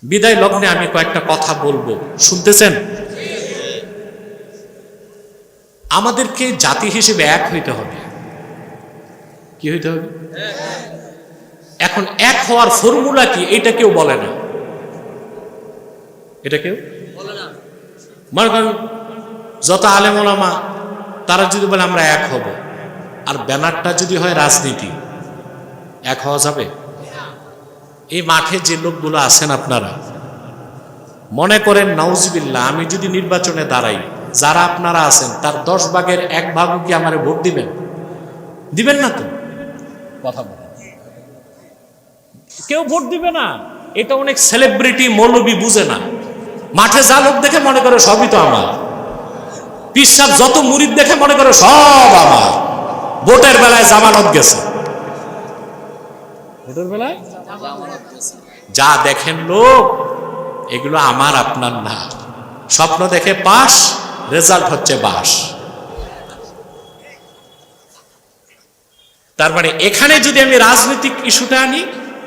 বিদায় লগ্নে আমি কয়েকটা কথা বলবো, শুনতেছেন? আমাদেরকে জাতি হিসেবে এক হইতে হবে। কি হইতে হবে? এখন এক হওয়ার ফর্মুলা কি, এটা কেউ বলে না। এটা কেউ বলে না। মনে করেন যত আলেম ওলামা তারা যদি বলে আমরা এক হব, আর ব্যানারটা যদি হয় রাজনীতি, এক হওয়া যাবে? এই মাঠে যে লোকগুলো আছেন আপনারা মনে করেন নাউজুবিল্লাহ, আমি যদি নির্বাচনে দাঁড়াই, যারা আপনারা আছেন তার 10 ভাগের 1 ভাগও কি আমারে ভোট দিবেন? দিবেন না তো? কথা বলেন, কেউ ভোট দিবে না। এটা অনেক সেলিব্রিটি মৌলবি বুঝে না। মাঠে যা লোক দেখে মনে করে সবই তো আমার। পিসাব যত মুরিদ দেখে মনে করে সব আমার। ভোটের বেলায় জামানত গেছে, ভোটের বেলায় যা দেখেন লোক, এগুলো আমার আপনার না। স্বপ্ন দেখে পাস, রেজাল্ট হচ্ছে বাস। তার মানে এখানে যদি আমি রাজনৈতিক ইস্যুটা আনি,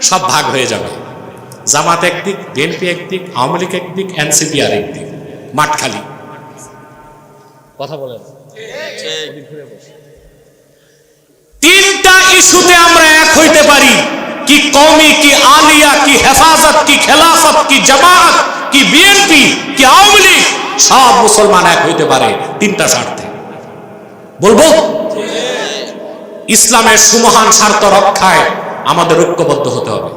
সব ভাগ হয়ে যাবে। জামাত একদিক, বিএনপি একদিক, আওয়ামী লীগ একদিক, এনসিপি আর একদিক, মাঠ খালি। কথা বলেন। তিনটা ইস্যুতে আমরা এক হইতে পারি, কি কওমি, কি আলিয়া, কি হেফাজত, কি খেলাফত, কি জামাত, কি বিএনপি, কি আওয়ামী লীগ, সব মুসলমান এক হইতে পারে তিনটা স্বার্থে। বলবো ইসলামের সুমহান স্বার্থ রক্ষায় আমাদের ঐক্যবদ্ধ হতে হবে।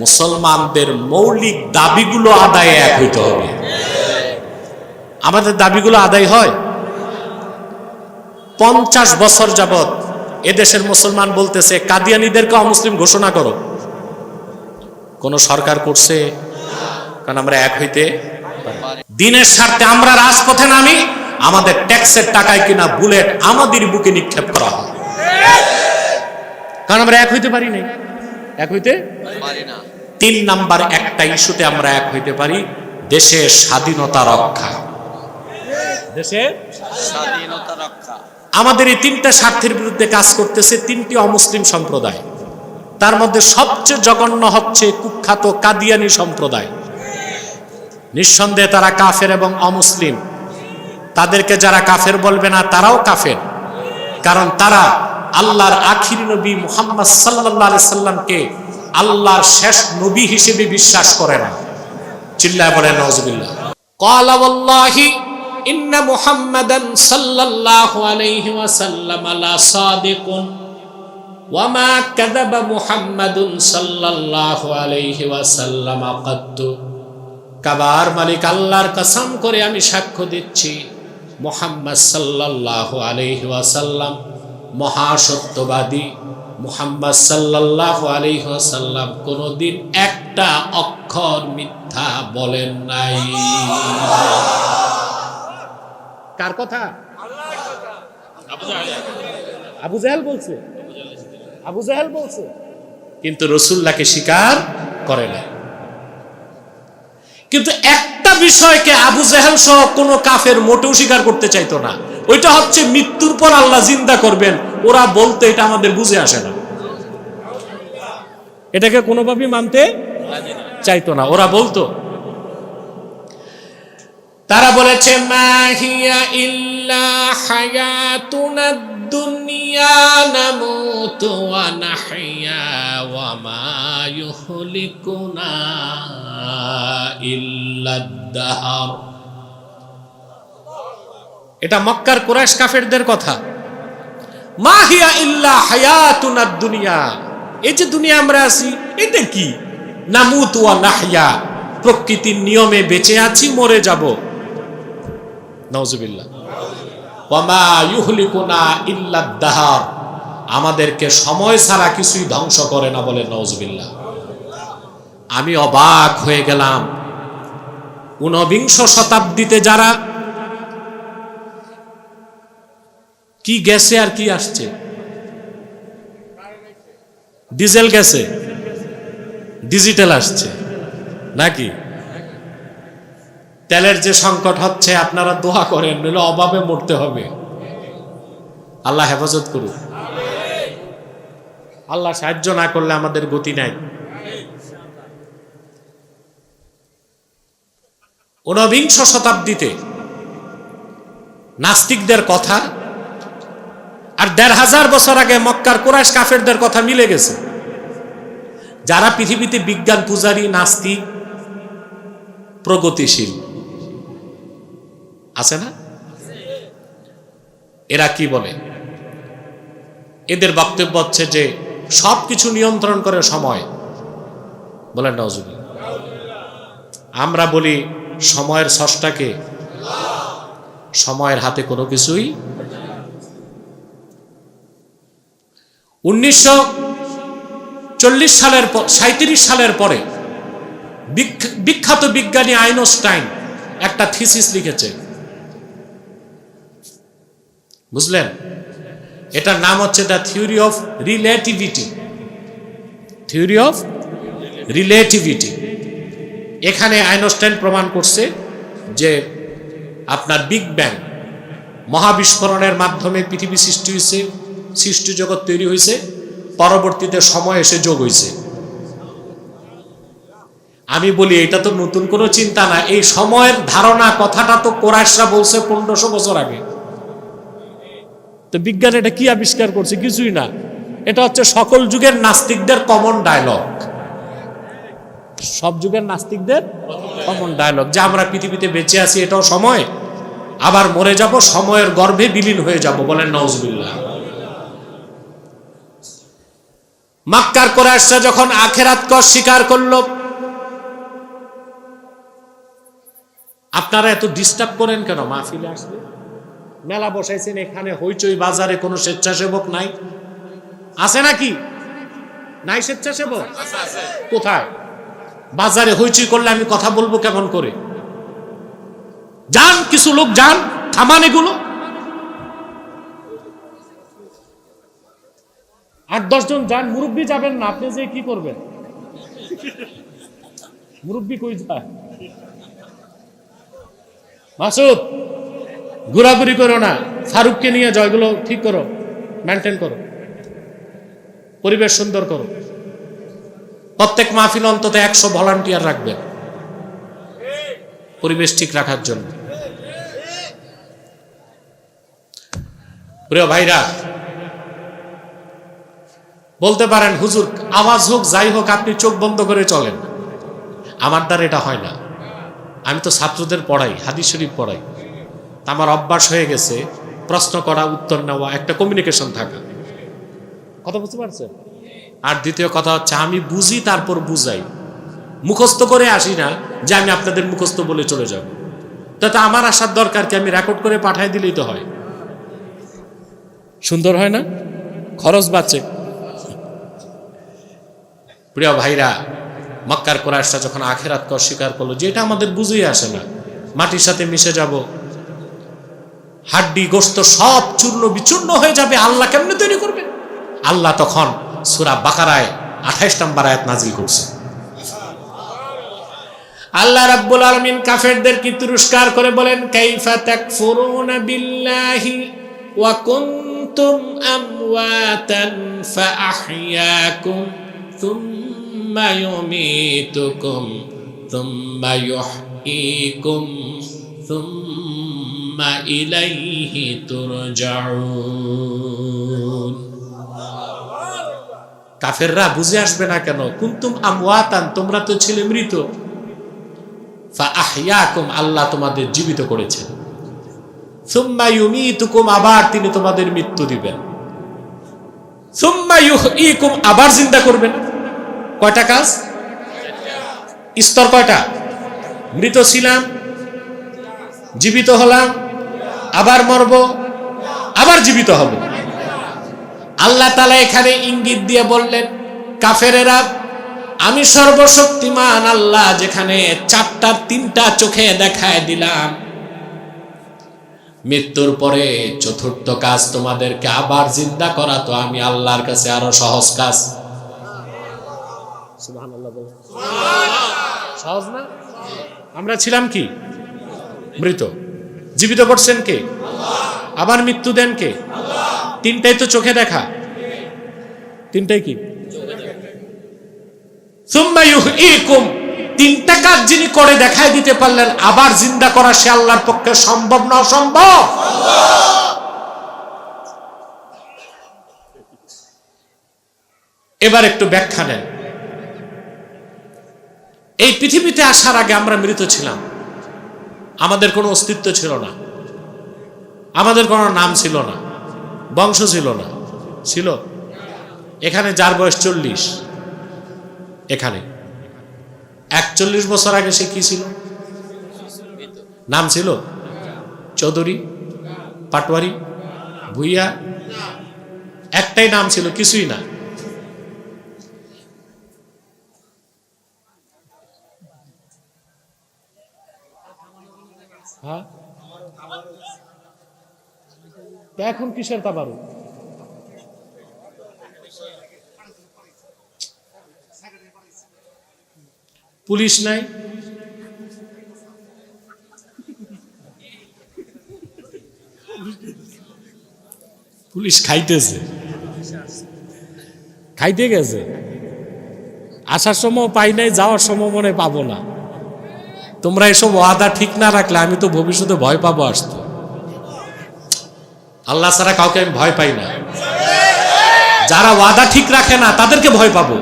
মুসলমানদের মৌলিক দাবিগুলো আদায়ে এক হইতে হবে। আমাদের দাবিগুলো আদায় হয়? 50 বছর যাবত এদেশের মুসলমান বলতেছে কাদিয়ানীদেরকে অমুসলিম ঘোষণা করো। কোন সরকার করছে? কারণ আমরা এক হইতে দিনের স্বার্থে আমরা রাজপথে নামি, আমাদের ট্যাক্সের টাকায় কিনা বুলেট আমাদের বুকে নিক্ষেপ করা হয়, কারণ আমরা এক হইতে পারি নাই, এক হইতে পারি না। 3 নাম্বার একটা ইস্যুতে আমরা এক হইতে পারি, দেশের স্বাধীনতা রক্ষা। দেশের স্বাধীনতা রক্ষা। আমাদের এই 3টা স্বার্থের বিরুদ্ধে কাজ করতেছে 3টি অমুসলিম সম্প্রদায়। তার মধ্যে সবচেয়ে জঘন্য হচ্ছে কুখ্যাত কাদিয়ানী সম্প্রদায়। নিঃসন্দেহে তারা কাফের এবং অমুসলিম। তাদেরকে যারা কাফের বলবে না, তারাও কাফের, কারণ তারা আল্লাহর আখির নবী মুহাম্মদ সাল্লাল্লাহু আলাইহি সাল্লামকে আল্লাহর শেষ নবী হিসেবে বিশ্বাস করে না। চিল্লায় বলেন নাউজুবিল্লাহ। ক্বালা ওয়াল্লাহি ইন্না মুহাম্মাদান সাল্লাল্লাহু আলাইহি ওয়াসাল্লাম লা সাদিকুন ওয়া মা কাযাবা মুহাম্মাদুন সাল্লাল্লাহু আলাইহি ওয়াসাল্লাম ক্বাত্তু। কাবার মালিক আল্লাহর কসম করে আমি সাক্ষ্য দিচ্ছি, মুহাম্মদ সাল্লাল্লাহু আলাইহি ওয়াসাল্লাম মহাসত্যবাদী। মুহাম্মদ সাল্লাল্লাহু আলাইহি ওয়াসাল্লাম কোনদিন একটা অক্ষর মিথ্যা বলেন নাই। কার কথা? আবু জাহেল বলছে। আবু জাহেল বলছে, কিন্তু রাসূলুল্লাহকে স্বীকার করে না। কিন্তু একটা বিষয়কে আবু জাহেল সহ কোনো কাফের মোটেও স্বীকার করতে চাইতো না, ওইটা হচ্ছে মৃত্যুর পর আল্লাহ জিন্দা করবেন। ওরা বলতো, এটা আমাদের বুঝে আসে না, এটাকে কোনোভাবেই মানতে চাইতো না। ওরা বলতো, তারা বলেছে মা হিয়া ইল্লা হায়াতুনা দুনিয়া নামুতু ওয়া নাহইয়া ওয়া মা ইউহলিকুনা ইল্লা দাহর। এটা মক্কার কুরাইশ কাফেরদের কথা। মা হিয়া ইল্লা হায়াতুনা দুনিয়া, এই যে দুনিয়া আমরা আছি, এটা কি? নামুতু ওয়া নাহইয়া, প্রকৃতির নিয়মে বেঁচে আছি, মরে যাব। নাউজুবিল্লাহ। ওয়া মা ইউহলিকুনা ইল্লা দাহর, আমাদেরকে সময় ছাড়া কিছুই ধ্বংস করে না, বলে নাউজুবিল্লাহ। আমি অবাক হয়ে গেলাম, 19 শতাব্দীতে যারা কি গেছে আর কি আসছে, ডিজেল গেছে, ডিজিটাল আসছে নাকি? তেলের যে সংকট হচ্ছে, আপনারা দোয়া করেন, নইলে অভাবে মরতে হবে। আল্লাহ হেফাজত করুন। আল্লাহ সাহায্য না করলে আমাদের গতি নাই। ঊনবিংশ শতাব্দীতে নাস্তিকদের কথা আর ১৫০০ বছর আগে মক্কার কুরাইশ কাফেরদের কথা মিলে গেছে। যারা পৃথিবীতে বিজ্ঞান পূজারী, নাস্তিক, প্রগতিশীল আছে না, এরা কি বলে? এদের বক্তব্য হচ্ছে যে সবকিছু নিয়ন্ত্রণ করে সময়। বলেন নাউজুবিল্লাহ। আমরা বলি সময়ের স্রষ্টাকে, সময়ের হাতে কোনো কিছুই। 1940 সালের 37 সালের পরে বিখ্যাত বিজ্ঞানী আইনস্টাইন একটা থিসিস লিখেছে, বুঝলেন? এটার নাম হচ্ছে the theory of relativity. Theory of relativity. এখানে আইনস্টাইন প্রমাণ করছে যে আপনার বিগ ব্যাং, মহাবিস্ফোরণের মাধ্যমে পৃথিবী সৃষ্টি হয়েছে, সৃষ্টি জগৎ তৈরি হয়েছে, পরবর্তীতে সময় এসে যোগ হয়েছে। আমি বলি এটা তো নতুন কোনো চিন্তা না, এই সময়ের ধারণা কথাটা তো কোরাইশরা বলছে 1500 বছর আগে। তো বিজ্ঞান এটা কি আবিষ্কার করছে? কিছুই না। এটা হচ্ছে সকল যুগের নাস্তিকদের কমন ডায়লগ। সব যুগের নাস্তিকদের কমন ডায়লগ যে আমরা পৃথিবীতে বেঁচে আছি, এটাও সময়, আবার মরে যাব, সময়ের গর্ভে বিলীন হয়ে যাব। বলেন নাউজুবিল্লাহ। মক্কার কুরাইশরা যখন আখিরাতকে অস্বীকার করলো, আপনারা এত ডিস্টার্ব করেন কেন? মাহফিলে আসলে মেলা বসাইছেন, এখানে হইচই, বাজারে কোনো স্বেচ্ছাসেবক নাই, আছে নাকি? নাই স্বেচ্ছাসেবক? কোথায়? বাজারে হইচই করলে আমি কথা বলবো কেমন করে? যান, কিছু লোক যান, থামান এগুলো। 8-10 জন যান, মুরব্বী যাবেন না, আপনি যে কি করবেন? মুরব্বী কই যায়? মাসুদ, ঘোরাঘুরি করো না, ফারুককে নিয়ে যাও, এগুলো ঠিক করো, মেনটেন করো, পরিবেশ সুন্দর করো। প্রত্যেক মাহফিল অন্তত 100 ভলান্টিয়ার রাখবেন পরিবেশ ঠিক রাখার জন্য। প্রিয় ভাইরা, বলতে পারেন হুজুর আওয়াজ হোক যাই হোক আপনি চোখ বন্ধ করে চলেন। আমার দ্বারা এটা হয় না। আমি তো ছাত্রদের পড়াই, হাদিস শরীফ পড়াই, আমার অভ্যাস হয়ে গেছে প্রশ্ন করা, উত্তর নেওয়া, একটা কমিউনিকেশন থাকা। কথা বুঝতে পারছেন? আর দ্বিতীয় কথা হচ্ছে আমি বুঝি তারপর বুঝাই, মুখস্থ করে আসি না যে আমি আপনাদের মুখস্থ বলে চলে যাব। তাতে আমার আসার দরকার কি? আমি রেকর্ড করে পাঠাই দিলেই তো হয়। সুন্দর হয় না? খরচ বাঁচে। প্রিয় ভাইরা, মক্কার কুরাইশরা যখন আখিরাতকে অস্বীকার করলো, যে এটা আমাদের বুঝেই আসে না, মাটির সাথে মিশে যাব, হাড্ডি গোশত সব চূর্ণ বিচূর্ণ হয়ে যাবে, আল্লাহ কেমনে তৈরি করবে? আল্লাহ তখন সূরা বাকারায় 28 নম্বর আয়াত নাজিল করছে। আল্লাহ রাব্বুল আলামিন কাফেরদেরকে তিরস্কার করে বলেন, কাইফা তাকফুরুনা বিল্লাহি ওয়া কুনতুম আমওয়াতান ফাআহইয়াকুম সুম্মা ইউমীতুকুম সুম্মা ইউহয়ীকুম সুম্মা ইলাইহি তুরজাউন। কাফেররা বুঝে আসবে না কেন? কুনতুম আমওয়াতান, তোমরা তো ছিলে মৃত, ফাআহইয়াকুম, আল্লাহ তোমাদের জীবিত করেছেন, সুম্মা ইউমীতুকুম, আবার তিনি তোমাদের মৃত্যু দিবেন, সুম্মা ইউহয়ীকুম, আবার জিন্দা করবেন। কয়টা কাজ? স্তর কয়টা? মৃত ছিলাম, জীবিত হলাম, আবার মরব, আবার জীবিত হব। আল্লাহ তাআলা এখানে ইঙ্গিত দিয়ে বললেন, কাফেরেরা আমি সর্বশক্তিমান আল্লাহ, যেখানে 3টা চোখে দেখায় দিলাম, মৃত্যুর পরে 4র্থ কাজ তোমাদেরকে আবার জিন্দা করা, তো আমি আল্লাহর কাছে আরো সহজ কাজ। সুবহানাল্লাহ বলেন। সহজ না? আমরা ছিলাম কি? মৃত। জীবিত করছেন কে? আল্লাহ। আবার মৃত্যু দেন কে? আল্লাহ। 3টাই তো চোখে দেখা। 3টাই কি? সুম্মা ইউহয়ীকুম, তিনটা কাজ যিনি করে দেখায় দিতে পারলেন, আবার জিন্দা করা সে আল্লাহর পক্ষে সম্ভব না অসম্ভব? এবার একটু ব্যাখ্যা নেন। এই পৃথিবীতে আসার আগে আমরা মৃত ছিলাম, আমাদের কোনো অস্তিত্ব ছিল না, আমাদের কোনো নাম ছিল না, বংশ ছিল না। ছিল? এখানে যার বয়স 40, এখানে 41 বছর আগে সে কি ছিল? নাম ছিল? চৌধুরী, পাটোয়ারি, ভুইয়া? একটাই নাম ছিল, কিছুই না। হ্যাঁ, এখন কিসের তাবারু? পুলিশ নাই, পুলিশ খাইতেছে, খাইতে গেছে, আসার সময় পাই নাই, যাওয়ার সময় মনে পাবো না। তোমরা এসব ওয়াদা ঠিক না রাখলে আমি তো ভবিষ্যতে ভয় পাবো আসতে। আল্লাহ ছাড়া কাউকে আমি ভয় পাই না, যারা ওয়াদা ঠিক রাখে না তাদেরকে ভয় পাবো।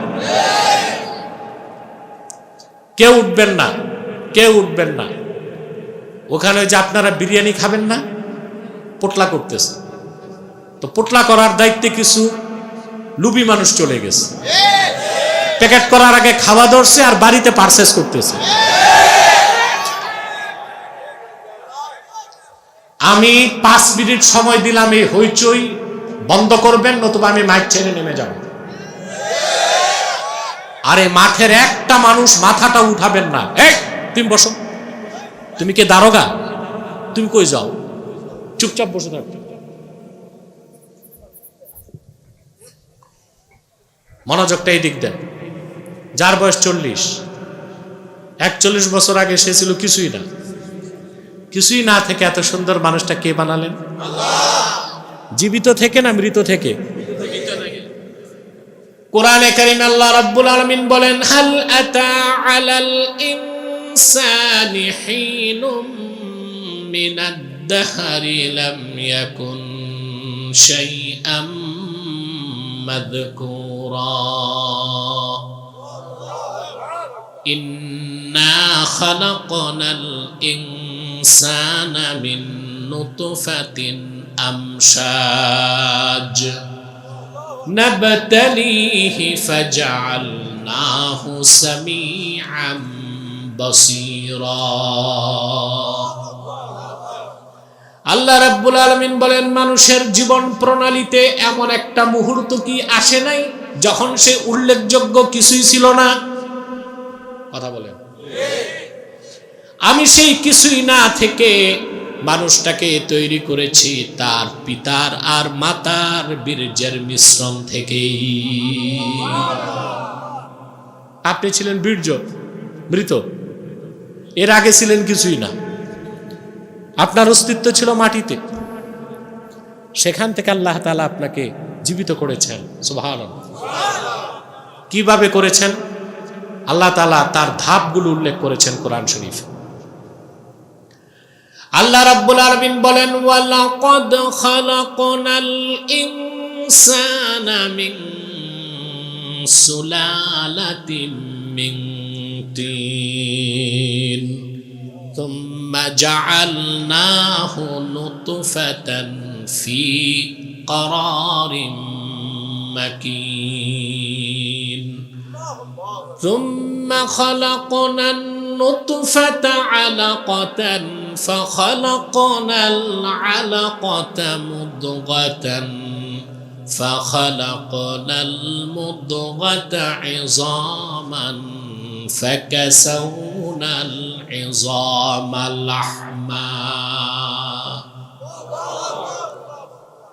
কেউ উঠবেন না, কেউ উঠবেন না। ওখানে যে আপনারা বিরিয়ানি খাবেন না, পোটলা করতেছে, তো পোটলা করার দায়িত্বে কিছু লুবি মানুষ চলে গেছে, প্যাকেট করার আগে খাওয়া ধরছে আর বাড়িতে পারচেজ করতেছে। আমি 5 মিনিট সময় দিলাম, এই হইচই বন্ধ করবেন, নতুবা আমি মাইক ছেড়ে নেমে যাব। আরে মাঠের একটা মানুষ মাথাটা উঠাবেন না। এই তুমি বসো, তুমি কে দারোগা? তুমি কই যাও? চুপচাপ বসে থাকো। মনোযোগটা এই দিক দেন। যার বয়স 40, 41 বছর আগে সে ছিল কিছুই না। কিছুই না থেকে এত সুন্দর মানুষটা কে বানালেন? জীবিত থেকে না মৃত থেকে? কোরআনে কারীমে আল্লাহ রাব্বুল আলামিন বলেন, হাল আতা আলাল ইনসানি হিনুম মিনাদ দাহরি লাম ইয়াকুন শাইআম মাযকুরা ইন্না খালাকনাল ইনসানা মিন নুতফাতিন আমশাজ নাবতালিহি ফাজআলনাহু সামিআম বাসীরা। আল্লাহ রাব্বুল আলামিন বলেন, মানুষের জীবন প্রণালীতে এমন একটা মুহূর্ত কি আসে নাই যখন সে উল্লেখযোগ্য কিছুই ছিল না? কথা বলেন। আমি সেই কিছুই না থেকে মানুষটাকে তৈরি করেছি তার পিতার আর মাতার বীর্যের মিশ্রণ থেকেই। আপনি ছিলেন বীর্য, মৃত, এর আগে ছিলেন কিছুই না। আপনার অস্তিত্ব ছিল মাটিতে, সেখান থেকে আল্লাহ তাআলা আপনাকে জীবিত করেছেন। সুবহানাল্লাহ। কিভাবে করেছেন? আল্লাহ তাআলা তার ধাপগুলো উল্লেখ করেছেন কোরআন শরীফ। আল্লাহ রাব্বুল আলামিন বলেন, ওয়ালাকাদ খালাকনাল ইনসানা মিন সুলালাতিন মিন তিন থুম্মা জাআলনাহু নুতফাতান ফি ক্বারারিন মাকিন ثم خلقنا النطفة علقة فخلقنا العلقة مضغة فخلقنا المضغة عظاما فكسونا العظام لحما।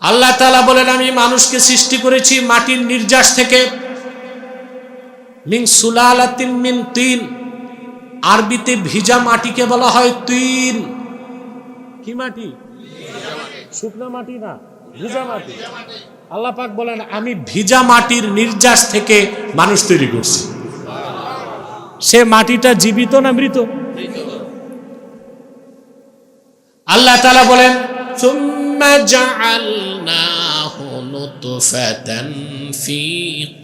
আল্লাহ তাআলা বলেন, আমি মানুষকে সৃষ্টি করেছি মাটির নির্যাস থেকে। মিন সুলালাতিন মিন তিন, আরবিতে ভিজা মাটিকে বলা হয় তিন। কি মাটি? শুকনো মাটি না, ভিজা মাটি। আল্লাহ পাক বলেন, আমি ভিজা মাটির নির্যাস থেকে মানুষ তৈরি করছি। সে মাটিটা জীবিত না মৃত? আল্লাহ তাআলা বলেন সুম্মা জাআলনাহু নুতফাতান ফি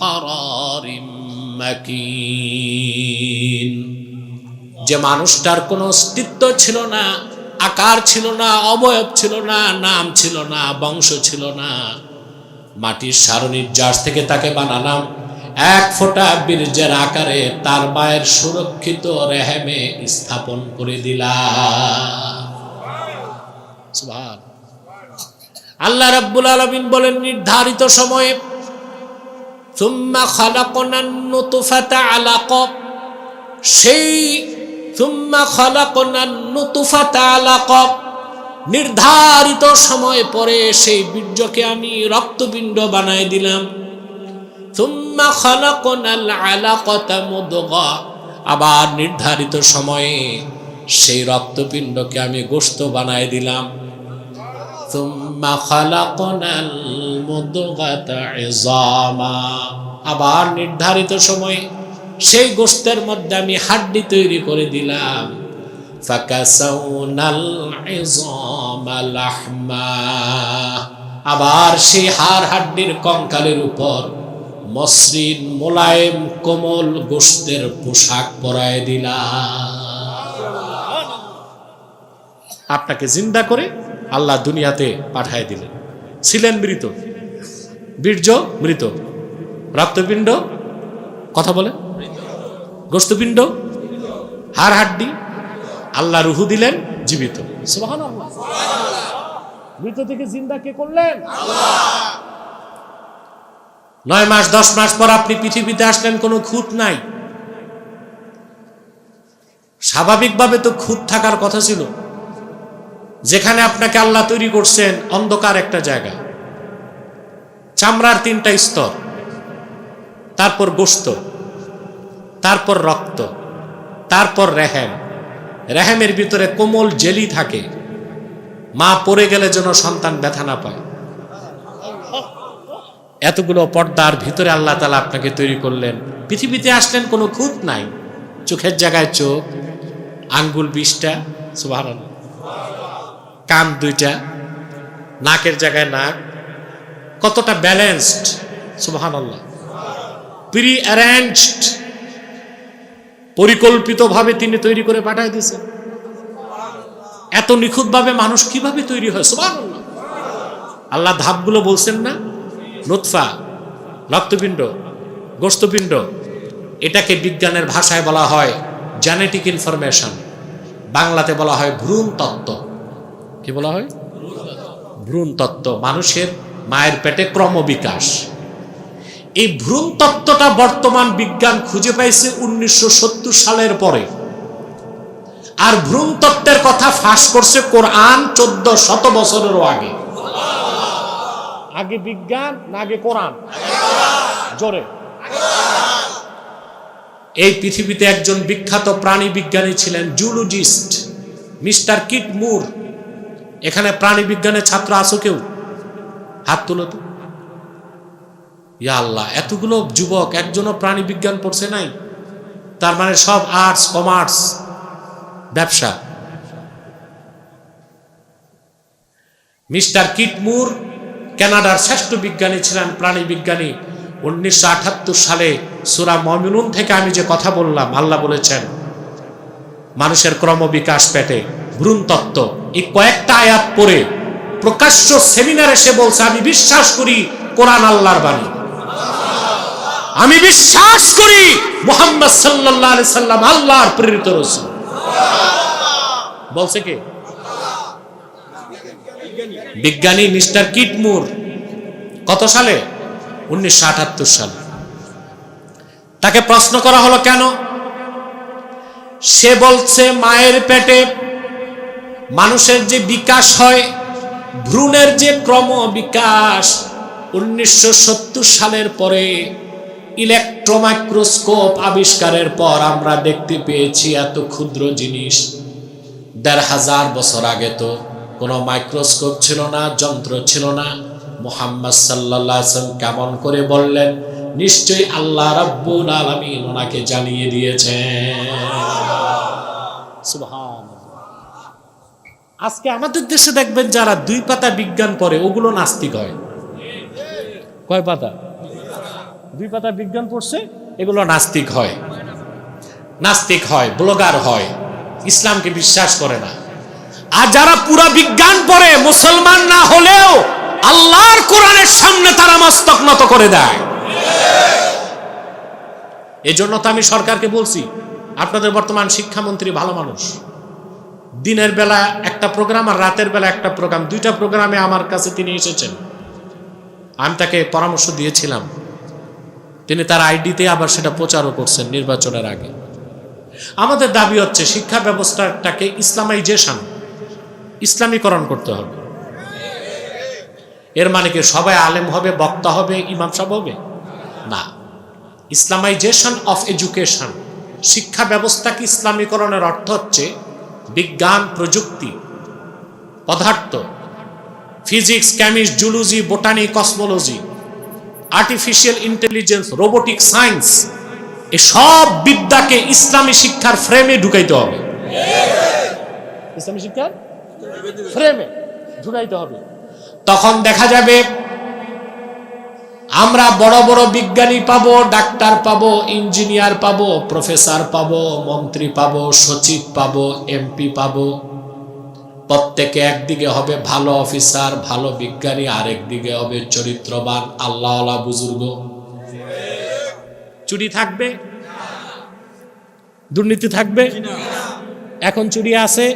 ক্বারারিম মাকিন। যে মানুষটার কোনো অস্তিত্ব ছিল না, আকার ছিল না, অবয়ব ছিল না, নাম ছিল না, বংশ ছিল না, মাটির সারনির্যাস থেকে তাকে বানালাম, এক ফোঁটা বীর্যের আকারে তার মায়ের সুরক্ষিত রেহেমে স্থাপন করে দিলাম। সুবহান। আল্লাহ রাব্বুল আলামিন বলেন নির্ধারিত সময়ে সুম্মা খালাকনান নুতফাতা আলাকা, সেই সুম্মা খালাকনান নুতফাতা আলাকা, নির্ধারিত সময় পরে সেই বীর্যকে আমি রক্তপিণ্ড বানায় দিলাম। সুম্মা খালাকনাল আলাকাতা মুদগা, আবার নির্ধারিত সময়ে সেই রক্তপিণ্ডকে আমি গোশত বানায় দিলাম। সুম্মা খালাকনাল মুদগাতা ইযামা, আবার নির্ধারিত সময়ে সেই গোশতের মধ্যে আমি হাড্ডি তৈরি করে দিলাম। ফাকাসাউনাল ইযামা লাহমা, আবার সেই হাড় হাড্ডির কঙ্কালের উপর মসৃণ মোলায়েম কোমল গোশতের পোশাক পরায় দিলাম। আপনাকে জিন্দা করে আল্লাহ দুনিয়াতে পাঠায় দিলেন। ছিলেন মৃত, বীর্য মৃত, রক্তপিণ্ড কথা বলে গোশতপিণ্ড, হাড় হাড্ডি, আল্লাহ রুহু দিলেন জীবিত। সুবহানাল্লাহ। মৃত থেকে জিন্দা কে করলেন? আল্লাহ। 9 মাস 10 মাস পর আপনি পৃথিবীতে আসলেন, কোনো খুঁত নাই। স্বাভাবিকভাবে তো খুঁত থাকার কথা ছিল। যেখানে আপনাকে আল্লাহ তৈরি করছেন অন্ধকার একটা জায়গা, চামড়ার 3টা স্তর, তারপর গোশত, তারপর রক্ত, তারপর রেহেম, রেহেমের ভিতরে কোমল জেলি থাকে, মা পড়ে গেলে যেন সন্তান ব্যথা না পায়। এতগুলো পর্দার ভিতরে আল্লাহ তাআলা আপনাকে তৈরি করলেন। পৃথিবীতে আসলেন, কোনো খুঁত নাই। চোখের জায়গায় চোখ, আঙ্গুল 20টা, সুবহানাল্লাহ, কান 2টা, নাকের জায়গায় নাক, কতটা ব্যালেন্সড, সুবহানাল্লাহ, প্রি অ্যারেঞ্জড, পরিকল্পিতভাবে তিনি তৈরি করে পাঠায় দিয়েছেন। এত নিখুঁতভাবে মানুষ কিভাবে তৈরি হয়? সুবহানাল্লাহ। আল্লাহ ধাপগুলো বলছেন না, নুতফা, রক্তপিণ্ড, গোশতপিণ্ড, এটাকে বিজ্ঞানের ভাষায় বলা হয় জেনেটিক ইনফরমেশন, বাংলাতে বলা হয় ভ্রূণ তত্ত্ব। কি বলা হয়? ভ্রূণ তত্ত্ব। মানুষের মায়ের পেটে ক্রমবিকাশ। এই ভ্রূণ তত্ত্বটা বর্তমান বিজ্ঞান খুঁজে পাইছে 1970 সালের পরে, আর ভ্রূণ তত্ত্বের কথা ফাঁস করছে কোরআন 1400 বছরেরও আগে। আগে বিজ্ঞান না আগে কোরআন? জোরে। এই পৃথিবীতে একজন বিখ্যাত প্রাণী বিজ্ঞানী ছিলেন, জুলজিস্ট, মিস্টার কিট মুর। এখানে প্রাণী বিজ্ঞানের ছাত্র আছো কেউ? হাত তুলো তো। ইয়া আল্লাহ, এতগুলো যুবক একজনও প্রাণী বিজ্ঞান পড়ছে নাই? তার মানে সব আর্টস, কমার্স, ব্যবসা। মিস্টার কিট মুর কানাডার শ্রেষ্ঠ বিজ্ঞানী ছিলেন, প্রাণী বিজ্ঞানী। 1978 সালে সূরা মুমিনুন থেকে আমি যে কথা বললাম, আল্লাহ বলেছেন মানুষের ক্রমবিকাশ পেটে ভ্রূণ তত্ত্ব, এই কয়েকটা আয়াত পড়ে প্রকাশ্য সেমিনারে সে বলছে আমি বিশ্বাস করি কোরআন আল্লাহর বাণী, আমি বিশ্বাস করি মুহাম্মদ সাল্লাল্লাহু আলাইহি সাল্লাম আল্লাহর প্রেরিত রাসূল। বলছে কে? বিজ্ঞানী মিস্টার কিট মুর। কত সালে? 1978 সালে। তাকে প্রশ্ন করা হলো কেন? সে বলছে মায়ের পেটে মানুষের যে বিকাশ হয়, ভ্রূণের যে ক্রম বিকাশ, 1970 সালের পরে ইলেকট্রোমাইক্রোস্কোপ আবিষ্কারের পর আমরা দেখতে পেয়েছি এত ক্ষুদ্র জিনিস। 1500 বছর আগে তো কোনো মাইক্রোস্কোপ ছিল না, যন্ত্র ছিল না। মুহাম্মদ সাল্লাল্লাহু আলাইহি ওয়াসাল্লাম কেমন করে বললেন নিশ্চয়ই আল্লাহ রাব্বুল আলামিন ওনাকে জানিয়ে দিয়েছেন। সুবহানাল্লাহ। আজকে আমাদের দেশে দেখবেন যারা 2 পাতা বিজ্ঞান পড়ে ওগুলো নাস্তিক হয়। কয় পাতা? 2 পাতা বিজ্ঞান পড়ছে, এগুলো নাস্তিক হয়। নাস্তিক হয়, ব্লগার হয়, ইসলামকে বিশ্বাস করে না। আর যারা পুরা বিজ্ঞান পড়ে মুসলমান না হলেও আল্লাহর কোরআনের সামনে তারা মস্তক নত করে দেয়। এজন্য তো আমি সরকারকে বলছি, আপনাদের বর্তমান শিক্ষামন্ত্রী ভালো মানুষ, দিনের বেলা একটা প্রোগ্রাম আর রাতের বেলা একটা প্রোগ্রাম, 2টা প্রোগ্রামে আমার কাছে তিনি এসেছেন। আমি তাকে পরামর্শ দিয়েছিলাম, তিনি তার আইডিতে আবার সেটা প্রচারও করছেন নির্বাচনের আগে। আমাদের দাবি হচ্ছে শিক্ষা ব্যবস্থাটাকে ইসলামাইজেশন, ইসলামীকরণ করতে হবে। এর মানে কি সবাই আলেম হবে, বক্তা হবে, ইমাম সাহেব হবে? না। ইসলামাইজেশন অফ এডুকেশন, শিক্ষা ব্যবস্থাকে ইসলামীকরণের অর্থ হচ্ছে বিজ্ঞান, প্রযুক্তি, পদার্থ, physics, chemist, zoology, botany, cosmology, artificial intelligence, robotic science, এই সব বিদ্যাকে ইসলামী শিক্ষার ফ্রেমে ঢুকাইতে হবে। ইসলামী শিক্ষার ফ্রেমে ঢুকাইতে হবে। তখন দেখা যাবে আমরা বড় বড় বিজ্ঞানী পাবো, ডাক্তার পাবো, ইঞ্জিনিয়ার পাবো, প্রফেসর পাবো, মন্ত্রী পাবো, সচিব পাবো, এমপি পাবো। প্রত্যেকে একদিকে হবে ভালো অফিসার, ভালো বিজ্ঞানী, আরেকদিকে হবে চরিত্রবান আল্লাহওয়ালা বুজুর্গ। চুরি থাকবে? দুর্নীতি থাকবে? এখন চুরি আছে,